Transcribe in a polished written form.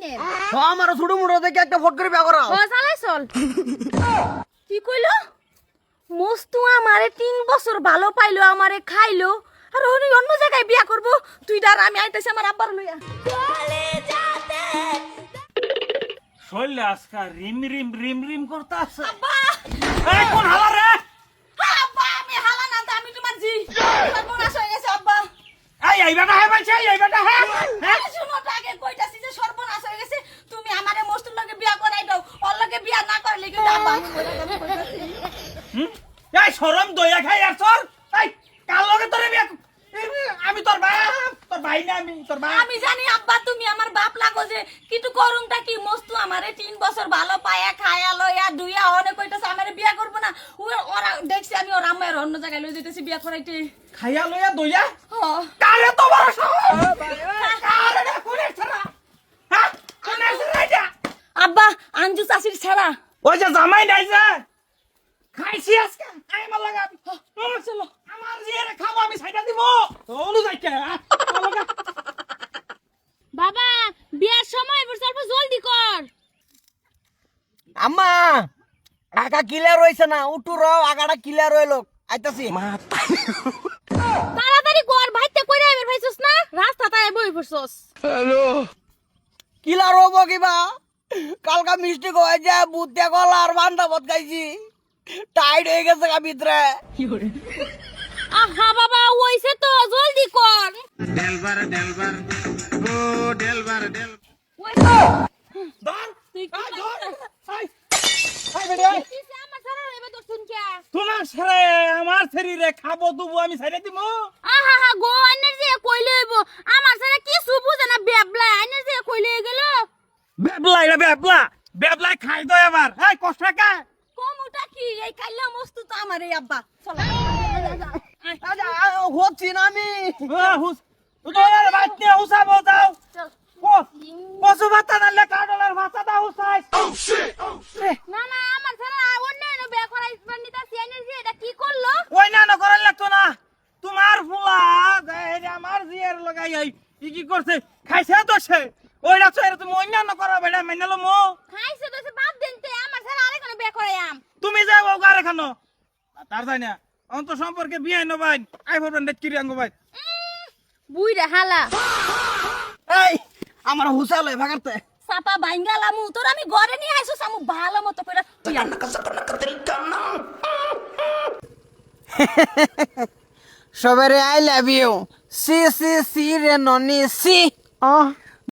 নে আমার ছোট মুড়ো দেখে একটা ফট করে বিয়া করা ও চালাই চল কি কইলো মস্তু আমারে 3 বছর ভালো পাইলো আমারে খাইলো আর ওনি অন্য জায়গায় বিয়া করব তুই দাঁড়া আমি আইতাছি আমার আব্বার লইয়া চলে যাতে শৈল আজকা রিম রিম রিম রিম করতে আছে আব্বা এই কোন হালা রে আব্বা আমি হালা না আমি তোমার জি সর্বনাশ হয়ে গেছে আব্বা এই বেটা হে বলছে এই বেটা হে আরে শুনো তো আগে কইতাছি যে সর্বনাশ হয়ে গেছে তুমি আমারে মস্তুর লগে বিয়া করাই দাও ওর লগে বিয়া না করলে কিন্তু আব্বা আমি মরে যাবো কইতাছি এই শরম দয়া খাই আর চল এই কাল লগে তোরে বিয়া আমি তোর ভাই না আমি তোর ভাই আমি জানি আব্বা তুমি আমার বাপ লাগো যে কিন্তু করুমটা কি মস্তু আমারে 3 বছর ভালো পায়া খায়া লয়া দুইয়া অনেক কইতাছে আমারে বিয়া করব না ওরা দেখছি আমি ওর আম্মার অন্য জায়গায় লই যাইতেছি বিয়া করাইতে খাইয়া লইয়া দইয়া হ কারে তো বড় সাহস কারে না কোনে ছাড়া হ্যাঁ কোনে ছাড়া এটা আব্বা আঞ্জু চাচির ছাড়া ওই যে জামাই নাই যে খাইছি আজকে আই মাল লাগা চলো আমার যে রে খাবো আমি সাইডা দিব ওলু যাইতে বাবা বিয়ার সময় এবার অল্প জলদি কর আম্মা আগা ক্লিয়ার হইছে না উঠু র আগাটা ক্লিয়ার হইলো আইতাছি তাড়াতাড়ি কর ভাইতে কইরা এবার ভাইছস না রাস্তাটায় বই পড়ছস ক্লিয়ার হবো কিবা কালকা মিষ্টি কয়ে যে বুদ্ধে কলা আর বান্দা ভাত খাইছি টাইট হয়ে গেছে গা ভিতরে আহা বাবা হইছে তো জলদি কর ডেলবার ও ডেলবার ওই ধর তুই কি ধর করছিস? আই বেটা কিসে আমার ছাড়া এবার তো শুনকে তোমার ছেড়ে আমার শরীরে খাবো দুবো আমি সাইডা দিব আহা হা গো আইনের যে কইলে হইব আমার ছাড়া কিছু বুঝে না বেবলা আইনের যে কইলে গেল বেবলা খাই দো এবার এই কষ্ট কা কমুটা কি এই কাইলা মস্তু তো আমার এই আব্বা চল হচ্ছি না আমি হুস তোর বাচ্চা হুসাবো যাও চল পশু ভাতা নালে কাডলার ভাতা দাও হুসাই না না আমার ছাড়া অন্য বিয়া করাই নিতাছি আইনের যে এটা কি করলো ওই না না করার লাগতো না তোমার ফুলা এই আমার জিয়ার লাগাই এই কি করছে খাইছে তো সে ওই রাত এর তুমি অন্যান্য করো বেটা মেনালো মো খাইছে তো সে বাদ দেনতে আমার ছাড়া আরেকজন বিয়া করাইয়াম তুমি যাও গারে খানো তার যাই না অন্ত সম্পর্কে বিয়ে নবাই আই ফোন ডেট কিরি আঙ্গো ভাই বুইরা হালা এই আমার হুসালে ভাগাতে সাপা বাইঙ্গালামু তোর আমি ঘরে নিয়ে আইছো সামু ভালো মতো কইরা তুই আন। সবারে আই লাভ ইউ সি রে ননি সি